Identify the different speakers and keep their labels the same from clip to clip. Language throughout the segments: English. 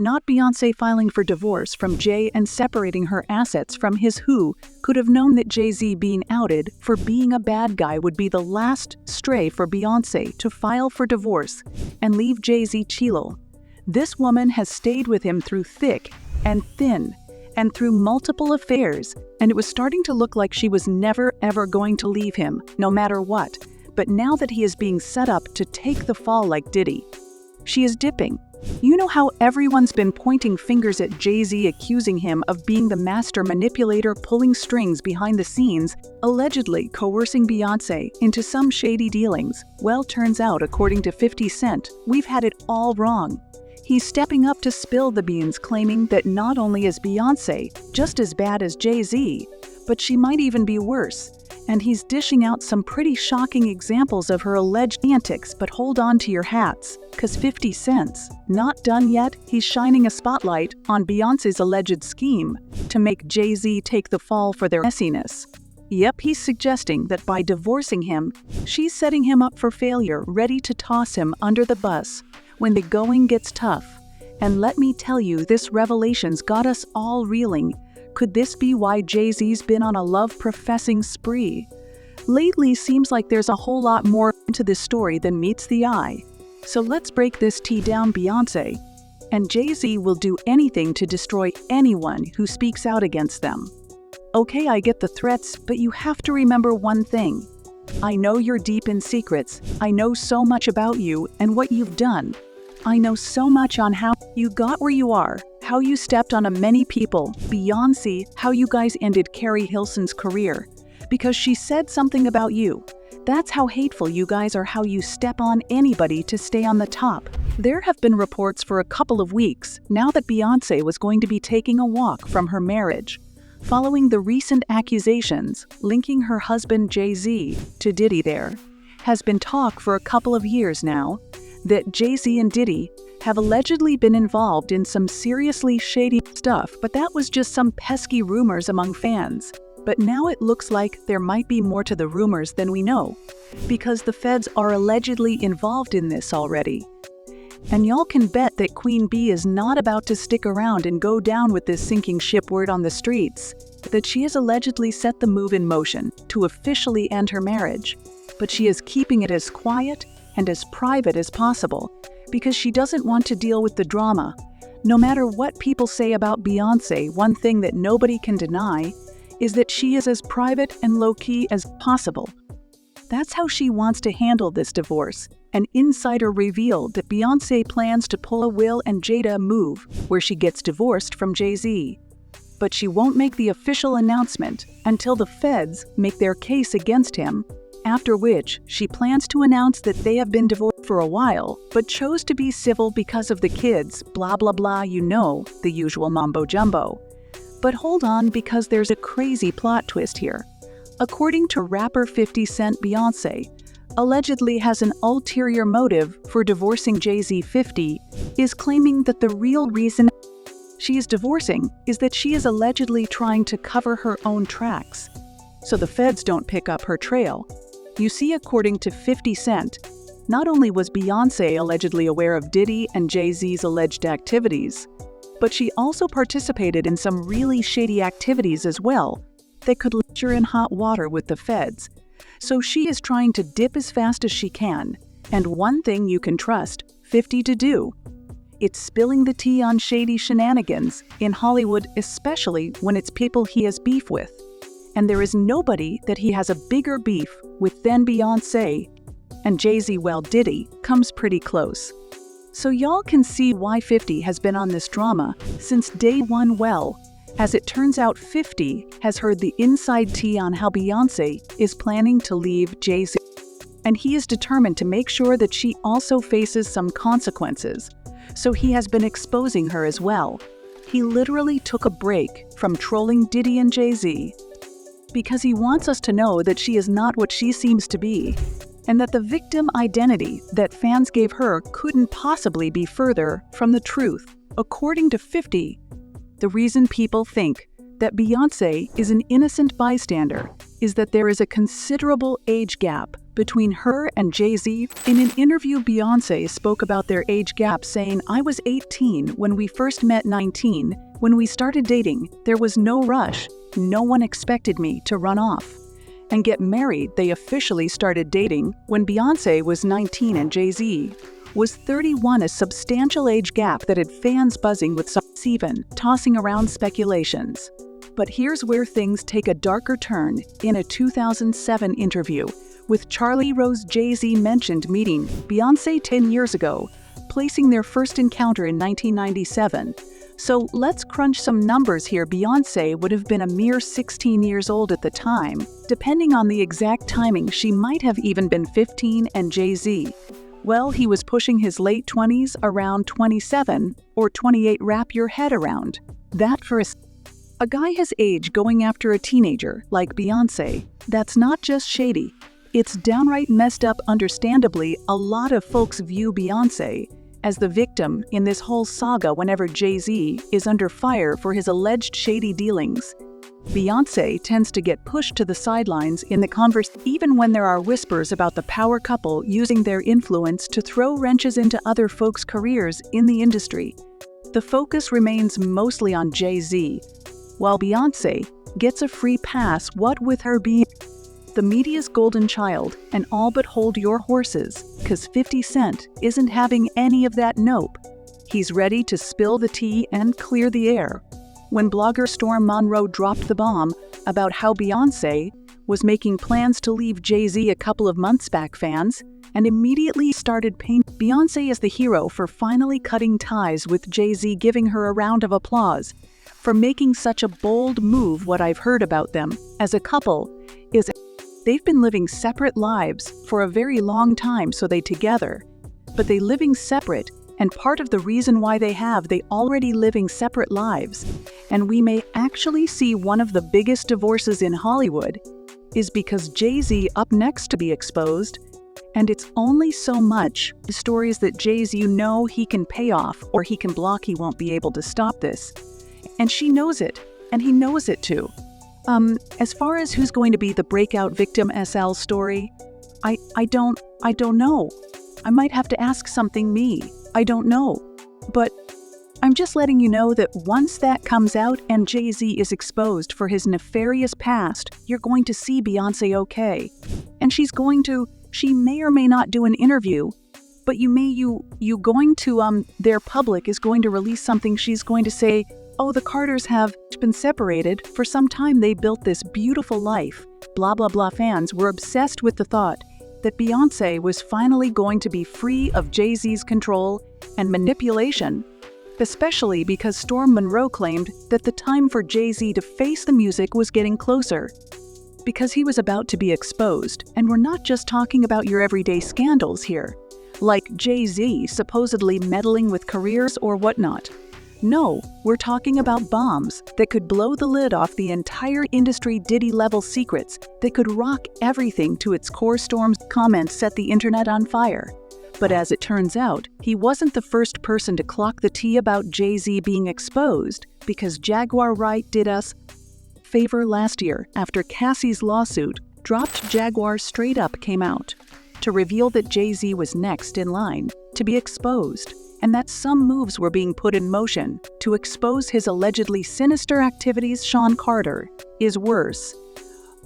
Speaker 1: not Beyoncé filing for divorce from Jay and separating her assets from his. Who could have known that Jay-Z being outed for being a bad guy would be the last stray for Beyoncé to file for divorce and leave Jay-Z Chile? This woman has stayed with him through thick and thin and through multiple affairs, and it was starting to look like she was never ever going to leave him, no matter what. But now that he is being set up to take the fall like Diddy, she is dipping. You know how everyone's been pointing fingers at Jay-Z, accusing him of being the master manipulator pulling strings behind the scenes, allegedly coercing Beyoncé into some shady dealings. Well, turns out, according to 50 Cent, we've had it all wrong. He's stepping up to spill the beans, claiming that not only is Beyoncé just as bad as Jay-Z, but she might even be worse. And he's dishing out some pretty shocking examples of her alleged antics. But hold on to your hats, cause 50 Cent's not done yet. He's shining a spotlight on Beyoncé's alleged scheme to make Jay-Z take the fall for their messiness. Yep, he's suggesting that by divorcing him, she's setting him up for failure, ready to toss him under the bus when the going gets tough. And let me tell you, this revelation's got us all reeling. Could this be why Jay-Z's been on a love-professing spree? Lately, seems like there's a whole lot more to this story than meets the eye. So let's break this tea down. Beyoncé and Jay-Z will do anything to destroy anyone who speaks out against them. Okay, I get the threats, but you have to remember one thing. I know you're deep in secrets. I know so much about you and what you've done. I know so much on how you got where you are, how you stepped on many people, Beyoncé, how you guys ended Carrie Hilson's career, because she said something about you. That's how hateful you guys are, how you step on anybody to stay on the top. There have been reports for a couple of weeks now that Beyoncé was going to be taking a walk from her marriage, following the recent accusations linking her husband Jay-Z to Diddy. There has been talk for a couple of years now that Jay-Z and Diddy have allegedly been involved in some seriously shady stuff, but that was just some pesky rumors among fans. But now it looks like there might be more to the rumors than we know, because the feds are allegedly involved in this already. And y'all can bet that Queen Bee is not about to stick around and go down with this sinking ship. Word on the streets that she has allegedly set the move in motion to officially end her marriage, but she is keeping it as quiet and as private as possible, because she doesn't want to deal with the drama. No matter what people say about Beyoncé, one thing that nobody can deny is that she is as private and low-key as possible. That's how she wants to handle this divorce. An insider revealed that Beyoncé plans to pull a Will and Jada move where she gets divorced from Jay-Z. But she won't make the official announcement until the feds make their case against him, after which she plans to announce that they have been divorced for a while, but chose to be civil because of the kids, blah blah blah, you know, the usual mumbo jumbo. But hold on, because there's a crazy plot twist here. According to rapper 50 Cent, Beyoncé allegedly has an ulterior motive for divorcing Jay-Z. 50 is claiming that the real reason she is divorcing is that she is allegedly trying to cover her own tracks, so the feds don't pick up her trail. You see, according to 50 Cent, not only was Beyoncé allegedly aware of Diddy and Jay-Z's alleged activities, but she also participated in some really shady activities as well that could leave her in hot water with the feds. So she is trying to dip as fast as she can. And one thing you can trust 50 to do, it's spilling the tea on shady shenanigans in Hollywood, especially when it's people he has beef with. And there is nobody that he has a bigger beef with than Beyoncé. And Jay-Z, well, Diddy comes pretty close. So y'all can see why 50 has been on this drama since day one. Well, as it turns out, 50 has heard the inside tea on how Beyoncé is planning to leave Jay-Z, and he is determined to make sure that she also faces some consequences. So he has been exposing her as well. He literally took a break from trolling Diddy and Jay-Z because he wants us to know that she is not what she seems to be, and that the victim identity that fans gave her couldn't possibly be further from the truth. According to 50, the reason people think that Beyoncé is an innocent bystander is that there is a considerable age gap between her and Jay-Z. In an interview, Beyoncé spoke about their age gap, saying, "I was 18 when we first met, 19 when we started dating. There was no rush. No one expected me to run off and get married." They officially started dating when Beyoncé was 19 and Jay-Z was 31, a substantial age gap that had fans buzzing, with some even tossing around speculations. But here's where things take a darker turn. In a 2007 interview with Charlie Rose, Jay-Z mentioned meeting Beyoncé 10 years ago, placing their first encounter in 1997. So let's crunch some numbers here. Beyoncé would have been a mere 16 years old at the time. Depending on the exact timing, she might have even been 15, and Jay-Z, well, he was pushing his late 20s, around 27 or 28. Wrap your head around that for a guy his age going after a teenager like Beyoncé. That's not just shady, it's downright messed up. Understandably, a lot of folks view Beyoncé as the victim in this whole saga whenever Jay-Z is under fire for his alleged shady dealings. Beyoncé tends to get pushed to the sidelines in the conversation, even when there are whispers about the power couple using their influence to throw wrenches into other folks' careers in the industry. The focus remains mostly on Jay-Z, while Beyoncé gets a free pass, what with her being the media's golden child. And all but hold your horses, 'cause 50 Cent isn't having any of that. Nope. He's ready to spill the tea and clear the air. When blogger Storm Monroe dropped the bomb about how Beyoncé was making plans to leave Jay-Z a couple of months back, fans and immediately started painting Beyoncé as the hero for finally cutting ties with Jay-Z, giving her a round of applause for making such a bold move. What I've heard about them as a couple is they've been living separate lives for a very long time, so they together, but they living separate. And part of the reason why they already living separate lives, and we may actually see one of the biggest divorces in Hollywood, is because Jay-Z up next to be exposed. And it's only so much the stories that Jay-Z, he can pay off or he can block. He won't be able to stop this. And she knows it, and he knows it too. As far as who's going to be the breakout victim SL story, I don't know. I might have to ask something me. I don't know. But I'm just letting you know that once that comes out and Jay-Z is exposed for his nefarious past, you're going to see Beyoncé okay. And she may or may not do an interview, but their public is going to release something. She's going to say, "Oh, the Carters have been separated for some time. They built this beautiful life, blah, blah, blah." Fans were obsessed with the thought that Beyoncé was finally going to be free of Jay-Z's control and manipulation, especially because Storm Monroe claimed that the time for Jay-Z to face the music was getting closer, because he was about to be exposed. And we're not just talking about your everyday scandals here, like Jay-Z supposedly meddling with careers or whatnot. No, we're talking about bombs that could blow the lid off the entire industry, Diddy-level secrets that could rock everything to its core. Storm's comments set the internet on fire. But as it turns out, he wasn't the first person to clock the tea about Jay-Z being exposed, because Jaguar Wright did us a favor last year. After Cassie's lawsuit dropped, Jaguar straight up came out to reveal that Jay-Z was next in line to be exposed, and that some moves were being put in motion to expose his allegedly sinister activities. Sean Carter is worse.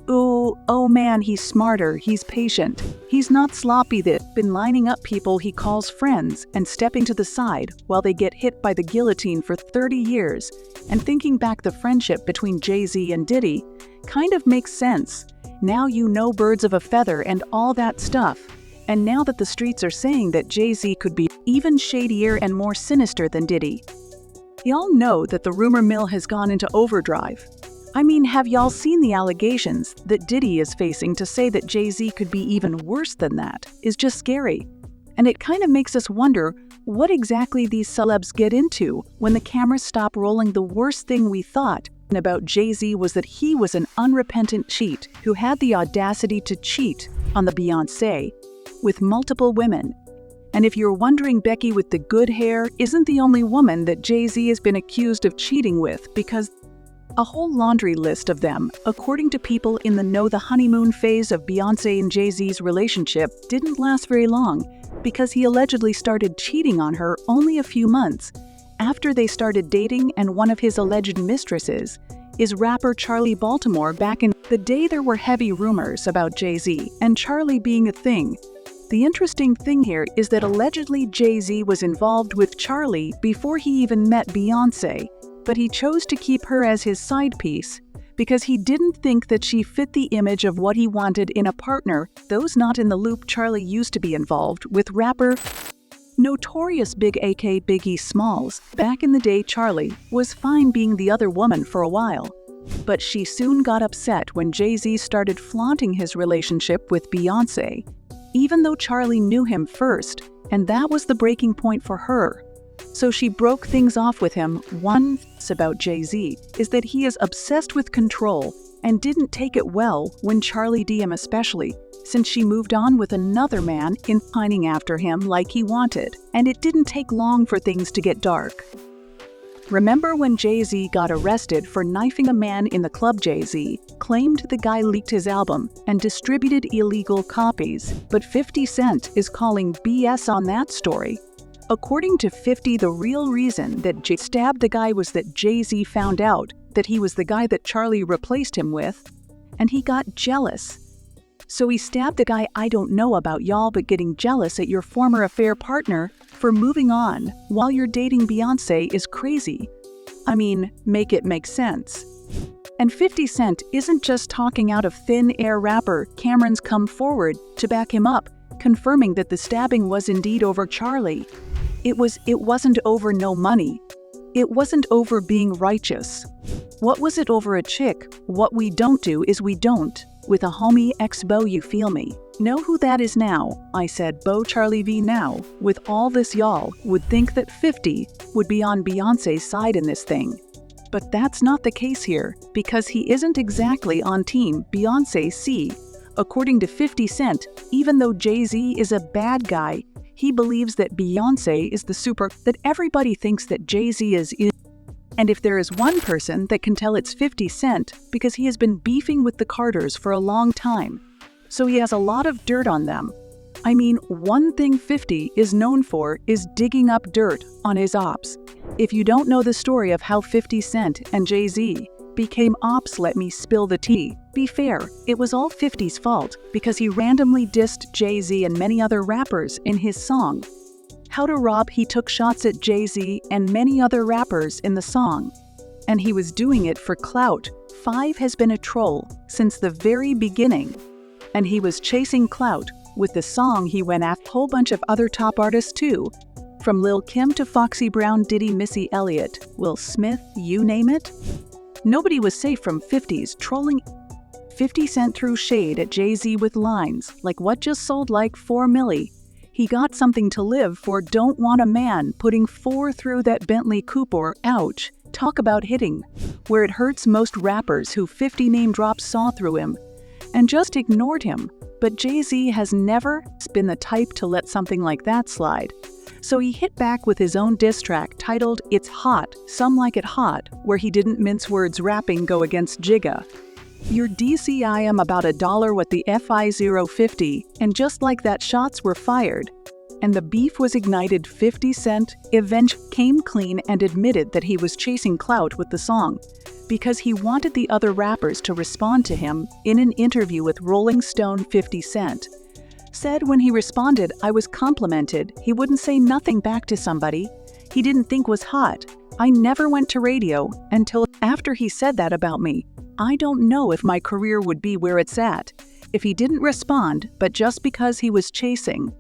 Speaker 1: Oh man, he's smarter, he's patient, he's not sloppy. They've been lining up people he calls friends and stepping to the side while they get hit by the guillotine for 30 years. And thinking back, the friendship between Jay-Z and Diddy kind of makes sense. Now birds of a feather and all that stuff. And now that the streets are saying that Jay-Z could be even shadier and more sinister than Diddy, y'all know that the rumor mill has gone into overdrive. I mean, have y'all seen the allegations that Diddy is facing? To say that Jay-Z could be even worse than that is just scary. And it kind of makes us wonder what exactly these celebs get into when the cameras stop rolling. The worst thing we thought about Jay-Z was that he was an unrepentant cheat who had the audacity to cheat on the Beyoncé with multiple women. And if you're wondering, Becky with the good hair isn't the only woman that Jay-Z has been accused of cheating with, because A whole laundry list of them, according to people in the know. The honeymoon phase of Beyoncé and Jay-Z's relationship didn't last very long because he allegedly started cheating on her only a few months after they started dating, and one of his alleged mistresses is rapper Charlie Baltimore. Back in the day, there were heavy rumors about Jay-Z and Charlie being a thing. The interesting thing here is that allegedly Jay-Z was involved with Charlie before he even met Beyoncé, but he chose to keep her as his side piece because he didn't think that she fit the image of what he wanted in a partner. Those not in the loop, Charlie used to be involved with rapper Notorious Big aka Biggie Smalls. Back in the day, Charlie was fine being the other woman for a while, but she soon got upset when Jay-Z started flaunting his relationship with Beyoncé, even though Charlie knew him first, and that was the breaking point for her. So she broke things off with him. One thing about Jay-Z is that he is obsessed with control and didn't take it well when Charlie DM, especially since she moved on with another man in pining after him like he wanted, and it didn't take long for things to get dark. Remember when Jay-Z got arrested for knifing a man in the club? Jay-Z claimed the guy leaked his album and distributed illegal copies, but 50 Cent is calling BS on that story. According to 50, the real reason that Jay stabbed the guy was that Jay-Z found out that he was the guy that Charlie replaced him with, and he got jealous. So he stabbed the guy. I don't know about y'all, but getting jealous at your former affair partner for moving on while you're dating Beyoncé is crazy. I mean, make it make sense. And 50 Cent isn't just talking out of thin air. Rapper Cameron's come forward to back him up, confirming that the stabbing was indeed over Charlie. It wasn't over no money. It wasn't over being righteous. What was it over? A chick. What we don't do is we don't. With a homie ex-beau, you feel me? Know who that is now? I said Beau Charlie V. Now, with all this, y'all would think that 50 would be on Beyoncé's side in this thing. But that's not the case here, because he isn't exactly on team Beyoncé. See, according to 50 Cent, even though Jay-Z is a bad guy, he believes that Beyoncé is the super, that everybody thinks that Jay-Z is. And if there is one person that can tell, it's 50 Cent, because he has been beefing with the Carters for a long time. So he has a lot of dirt on them. I mean, one thing 50 is known for is digging up dirt on his ops. If you don't know the story of how 50 Cent and Jay-Z became ops, let me spill the tea. Be fair, it was all 50's fault because he randomly dissed Jay-Z and many other rappers in his song How to Rob. He took shots at Jay-Z and many other rappers in the song, and he was doing it for clout. 5 has been a troll since the very beginning, and he was chasing clout with the song. He went after a whole bunch of other top artists too, from Lil Kim to Foxy Brown, Diddy, Missy Elliott, Will Smith, you name it. Nobody was safe from 50's trolling. 50 Cent threw shade at Jay-Z with lines like, what just sold like 4 milli? He got something to live for. Don't want a man putting 4 through that Bentley coupe, or ouch. Talk about hitting where it hurts. Most rappers who 50 name drops saw through him and just ignored him, but Jay-Z has never been the type to let something like that slide. So he hit back with his own diss track titled It's Hot, Some Like It Hot, where he didn't mince words, rapping go against Jigga. Your DCI am about $1 with the FI050, and just like that, shots were fired, and the beef was ignited. 50 Cent eventually came clean and admitted that he was chasing clout with the song because he wanted the other rappers to respond to him. In an interview with Rolling Stone, 50 Cent said when he responded, I was complimented. He wouldn't say nothing back to somebody he didn't think was hot. I never went to radio until after he said that about me. I don't know if my career would be where it's at if he didn't respond, but just because he was chasing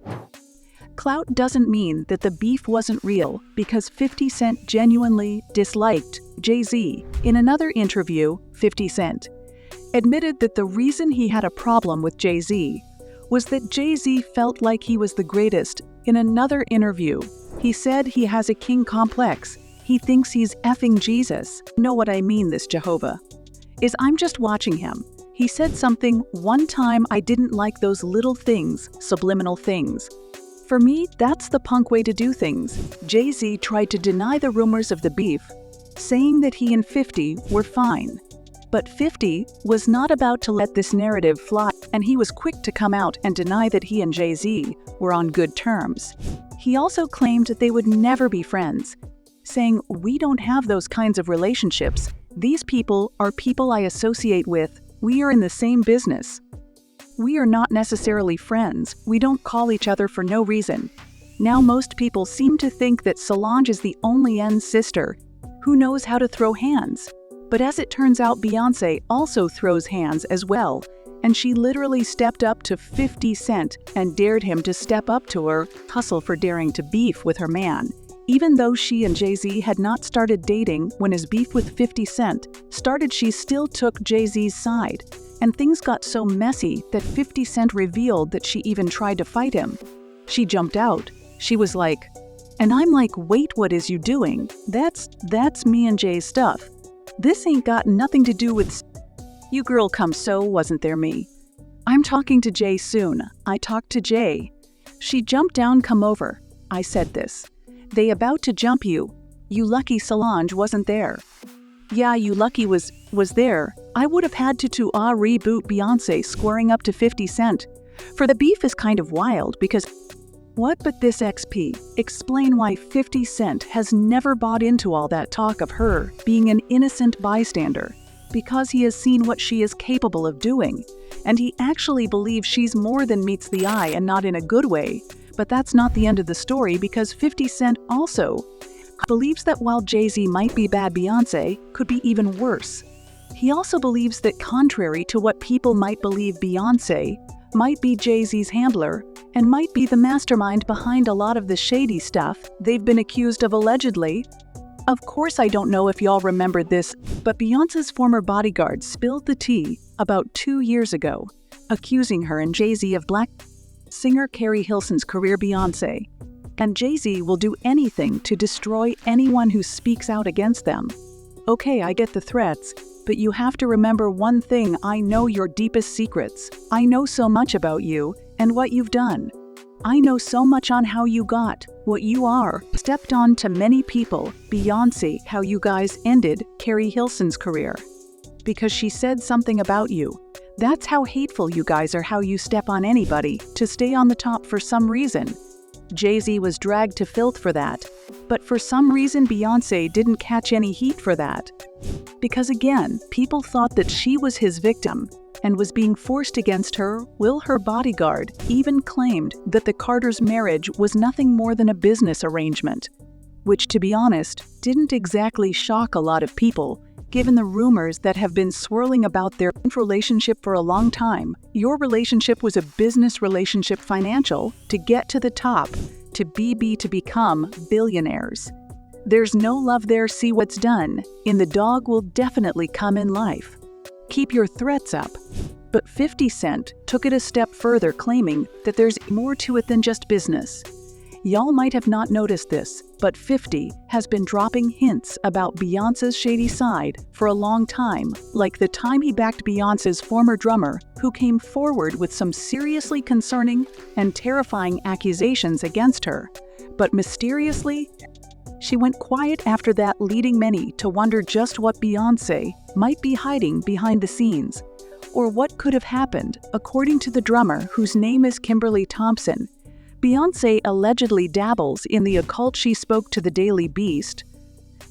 Speaker 1: clout doesn't mean that the beef wasn't real, because 50 Cent genuinely disliked Jay-Z. In another interview, 50 Cent admitted that the reason he had a problem with Jay-Z was that Jay-Z felt like he was the greatest. In another interview, he said he has a king complex. He thinks he's effing Jesus. Know what I mean? This Jehovah is I'm just watching him. He said something one time, I didn't like those little things, subliminal things. For me, that's the punk way to do things. Jay-Z tried to deny the rumors of the beef, saying that he and 50 were fine. But 50 was not about to let this narrative fly, and he was quick to come out and deny that he and Jay-Z were on good terms. He also claimed that they would never be friends, saying, "We don't have those kinds of relationships. These people are people I associate with. We are in the same business. We are not necessarily friends. We don't call each other for no reason." Now most people seem to think that Solange is the only N's sister who knows how to throw hands. But as it turns out, Beyoncé also throws hands as well, and she literally stepped up to 50 Cent and dared him to step up to her, hustle for daring to beef with her man. Even though she and Jay-Z had not started dating when his beef with 50 Cent started, she still took Jay-Z's side, and things got so messy that 50 Cent revealed that she even tried to fight him. She jumped out. She was like, and I'm like, "Wait, what is you doing? That's me and Jay's stuff. This ain't got nothing to do with you girl come so wasn't there me. I'm talking to Jay soon. I talked to Jay. She jumped down, come over. I said this. They about to jump you. You lucky Solange wasn't there. Yeah, you lucky was there. I would have had to reboot Beyoncé squaring up to 50 Cent. For the beef is kind of wild because what but this XP? Explain why 50 Cent has never bought into all that talk of her being an innocent bystander, because he has seen what she is capable of doing, and he actually believes she's more than meets the eye, and not in a good way. But that's not the end of the story, because 50 Cent also believes that while Jay-Z might be bad, Beyoncé could be even worse. He also believes that contrary to what people might believe, Beyoncé might be Jay-Z's handler and might be the mastermind behind a lot of the shady stuff they've been accused of allegedly. Of course, I don't know if y'all remember this, but Beyoncé's former bodyguard spilled the tea about 2 years ago, accusing her and Jay-Z of black singer Carrie Hilson's career. Beyoncé and Jay-Z will do anything to destroy anyone who speaks out against them. Okay, I get the threats, but you have to remember one thing: I know your deepest secrets. I know so much about you and what you've done. I know so much on how you got what you are, stepped on to many people. Beyoncé, how you guys ended Carrie Hilson's career because she said something about you. That's how hateful you guys are, how you step on anybody to stay on the top for some reason. Jay-Z was dragged to filth for that, but for some reason Beyoncé didn't catch any heat for that. Because again, people thought that she was his victim and was being forced against her. Will, her bodyguard, even claimed that the Carters' marriage was nothing more than a business arrangement, which, to be honest, didn't exactly shock a lot of people, given the rumors that have been swirling about their relationship for a long time. Your relationship was a business relationship, financial, to get to the top, to become billionaires. There's no love there. See what's done in the dog will definitely come in life. Keep your threats up. But 50 Cent took it a step further, claiming that there's more to it than just business. Y'all might have not noticed this, but 50 has been dropping hints about Beyoncé's shady side for a long time, like the time he backed Beyoncé's former drummer, who came forward with some seriously concerning and terrifying accusations against her. But mysteriously, she went quiet after that, leading many to wonder just what Beyoncé might be hiding behind the scenes, or what could have happened. According to the drummer, whose name is Kimberly Thompson, Beyoncé allegedly dabbles in the occult. She spoke to the Daily Beast,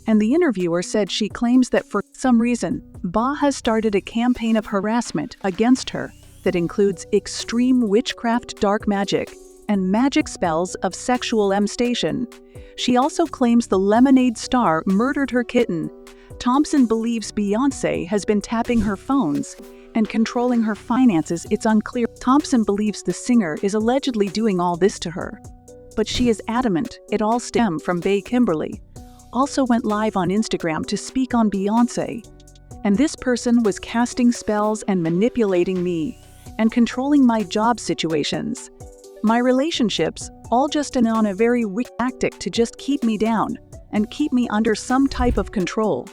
Speaker 1: and the interviewer said she claims that for some reason, Ba has started a campaign of harassment against her that includes extreme witchcraft, dark magic, and magic spells of sexual temptation. She also claims the Lemonade star murdered her kitten. Thompson believes Beyoncé has been tapping her phones and controlling her finances. It's unclear. Thompson believes the singer is allegedly doing all this to her, but she is adamant it all stemmed from Bae. Kimberly also went live on Instagram to speak on Beyoncé, and this person was casting spells and manipulating me and controlling my job situations, my relationships, all just on a very weak tactic to just keep me down and keep me under some type of control.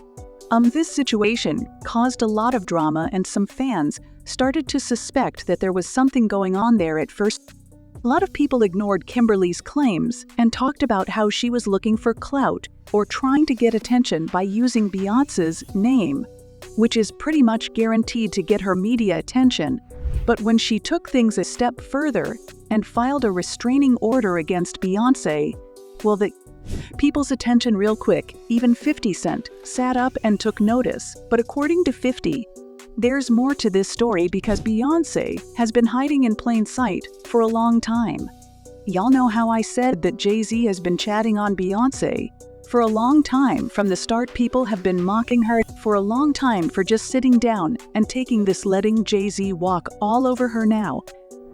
Speaker 1: This situation caused a lot of drama, and some fans started to suspect that there was something going on there at first. A lot of people ignored Kimberly's claims and talked about how she was looking for clout or trying to get attention by using Beyoncé's name, which is pretty much guaranteed to get her media attention. But when she took things a step further and filed a restraining order against Beyoncé, well, the people's attention real quick. Even 50 Cent sat up and took notice. But according to 50, there's more to this story because Beyoncé has been hiding in plain sight for a long time. Y'all know how I said that Jay-Z has been chatting on Beyoncé for a long time. From the start, people have been mocking her for a long time for just sitting down and taking this letting Jay-Z walk all over her now.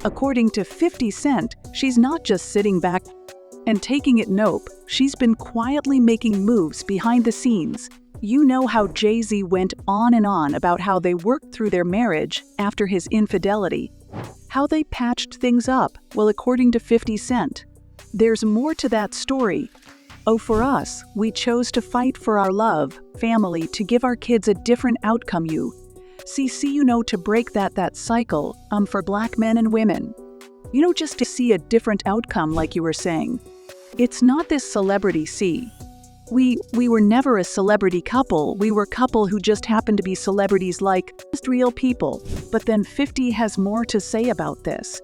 Speaker 1: According to 50 Cent, she's not just sitting back and taking it, nope, she's been quietly making moves behind the scenes. You know how Jay-Z went on and on about how they worked through their marriage after his infidelity, how they patched things up. Well, according to 50 Cent, there's more to that story. Oh, for us, we chose to fight for our love, family, to give our kids a different outcome. To break that cycle, for black men and women. Just to see a different outcome, like you were saying. It's not this celebrity, see. We were never a celebrity couple. We were a couple who just happened to be celebrities, like just real people. But then 50 has more to say about this.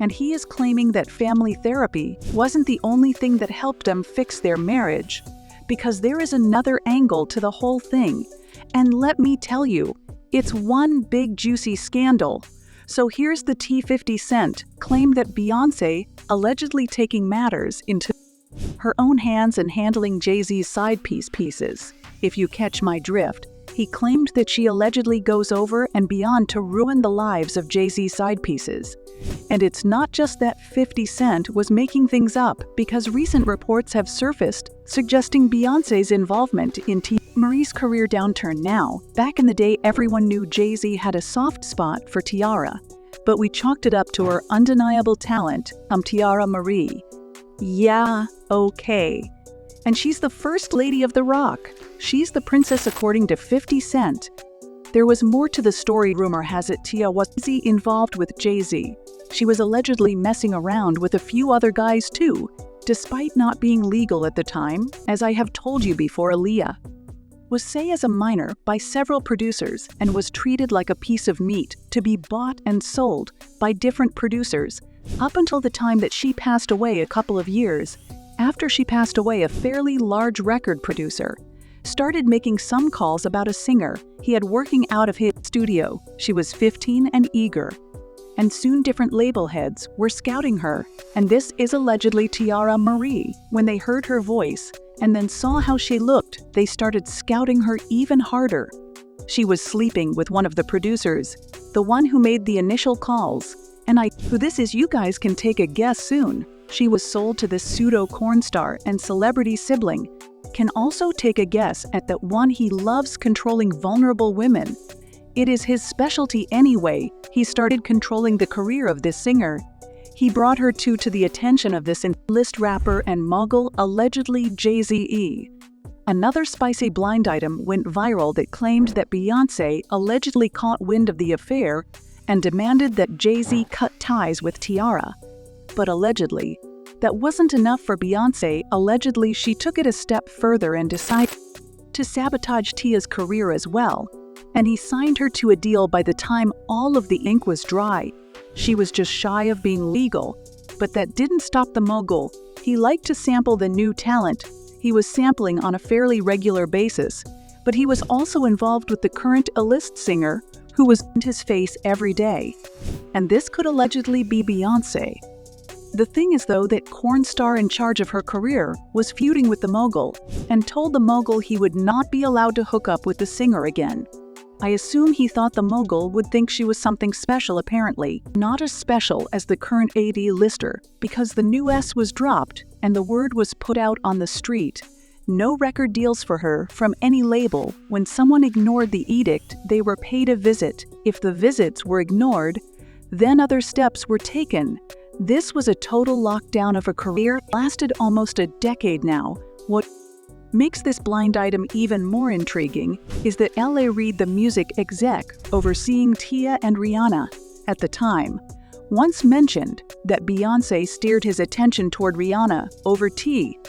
Speaker 1: And he is claiming that family therapy wasn't the only thing that helped them fix their marriage, because there is another angle to the whole thing. And let me tell you, it's one big juicy scandal. So here's the tea. 50 Cent claimed that Beyoncé allegedly taking matters into her own hands and handling Jay-Z's side pieces. If you catch my drift, he claimed that she allegedly goes over and beyond to ruin the lives of Jay-Z's side pieces. And it's not just that 50 Cent was making things up, because recent reports have surfaced suggesting Beyoncé's involvement in Marie's career downturn. Now, back in the day, everyone knew Jay-Z had a soft spot for Tiara, but we chalked it up to her undeniable talent, Tiara Marie. Yeah, okay. And she's the first lady of the rock. She's the princess, according to 50 Cent. There was more to the story. Rumor has it Tia was involved with Jay-Z. She was allegedly messing around with a few other guys too, despite not being legal at the time. As I have told you before, Aaliyah was say as a minor by several producers and was treated like a piece of meat to be bought and sold by different producers up until the time that she passed away. A couple of years after she passed away, a fairly large record producer started making some calls about a singer he had working out of his studio. She was 15 and eager, and soon different label heads were scouting her, and this is allegedly Tiara Marie. When they heard her voice and then saw how she looked, they started scouting her even harder. She was sleeping with one of the producers, the one who made the initial calls, and who this is, you guys can take a guess soon. She was sold to this pseudo corn star and celebrity sibling. Can also take a guess at that one. He loves controlling vulnerable women. It is his specialty anyway. He started controlling the career of this singer. He brought her to the attention of this list rapper and mogul, allegedly Jay-Z. Another spicy blind item went viral that claimed that Beyoncé allegedly caught wind of the affair and demanded that Jay-Z cut ties with Tiara. But allegedly, that wasn't enough for Beyoncé. Allegedly, she took it a step further and decided to sabotage Tia's career as well, and he signed her to a deal. By the time all of the ink was dry, she was just shy of being legal. But that didn't stop the mogul. He liked to sample the new talent. He was sampling on a fairly regular basis, but he was also involved with the current A-list singer who was in his face every day. And this could allegedly be Beyoncé. The thing is, though, that corn star in charge of her career was feuding with the mogul and told the mogul he would not be allowed to hook up with the singer again. I assume he thought the mogul would think she was something special, apparently not as special as the current A-lister, because the new S was dropped and the word was put out on the street. No record deals for her from any label. When someone ignored the edict, they were paid a visit. If the visits were ignored, then other steps were taken. This was a total lockdown of a career that lasted almost a decade now. What makes this blind item even more intriguing is that L.A. Reid, the music exec overseeing Tia and Rihanna at the time, once mentioned that Beyoncé steered his attention toward Rihanna over T.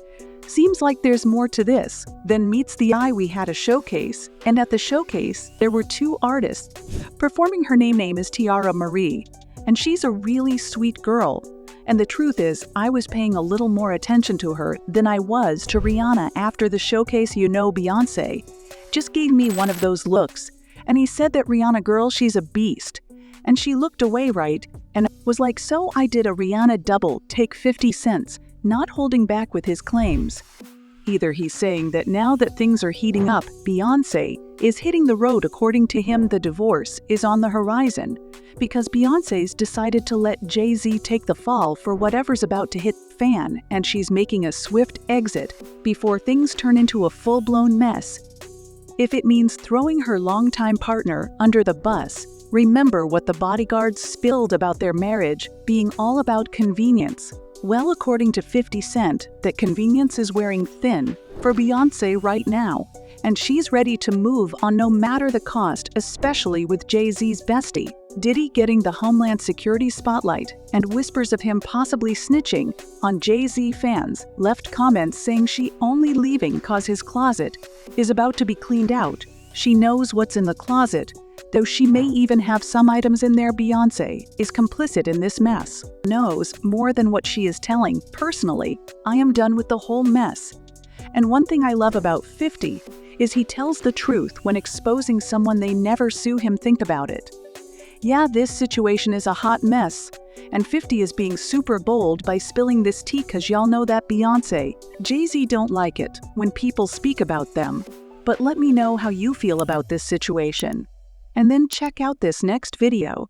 Speaker 1: Seems like there's more to this than meets the eye. We had a showcase, and at the showcase, there were two artists. Performing her name is Tiara Marie, and she's a really sweet girl. And the truth is, I was paying a little more attention to her than I was to Rihanna after the showcase. Beyoncé just gave me one of those looks, and he said that Rihanna girl, she's a beast. And she looked away, right? And was like, so I did a Rihanna double take 50 cents, not holding back with his claims. Either he's saying that now that things are heating up, Beyoncé is hitting the road. According to him, the divorce is on the horizon because Beyoncé's decided to let Jay-Z take the fall for whatever's about to hit the fan, and she's making a swift exit before things turn into a full-blown mess. If it means throwing her longtime partner under the bus, remember what the bodyguards spilled about their marriage being all about convenience. Well, according to 50 Cent, that convenience is wearing thin for Beyoncé right now, and she's ready to move on no matter the cost, especially with Jay-Z's bestie, Diddy, getting the Homeland Security spotlight, and whispers of him possibly snitching on Jay-Z. Fans left comments saying she only leaving cause his closet is about to be cleaned out. She knows what's in the closet, though she may even have some items in there. Beyoncé is complicit in this mess, knows more than what she is telling. Personally, I am done with the whole mess. And one thing I love about 50 is he tells the truth when exposing someone they never sue him. Think about it. Yeah, this situation is a hot mess, and 50 is being super bold by spilling this tea cause y'all know that Beyoncé, Jay-Z don't like it when people speak about them. But let me know how you feel about this situation. And then check out this next video.